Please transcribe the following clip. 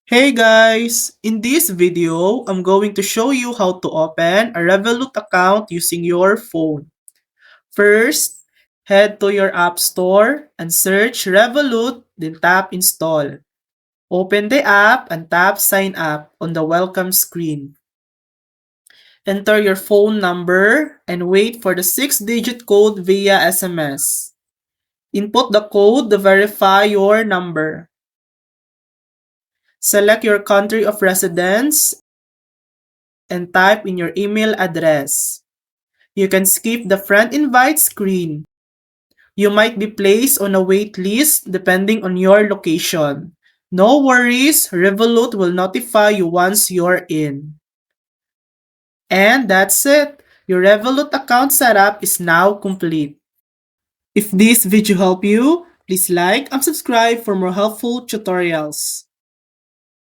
Hey guys! In this video, I'm going to show you how to open a Revolut account using your phone. First, head to your App Store and search Revolut, then tap Install. Open the app and tap Sign Up on the welcome screen. Enter your phone number and wait for the 6-digit code via SMS. Input the code to verify your number. Select your country of residence and type in your email address. You can skip the friend invite screen. You might be placed on a wait list depending on your location. No worries, Revolut will notify you once you're in. And that's it. Your Revolut account setup is now complete. If this video helped you, please like and subscribe for more helpful tutorials.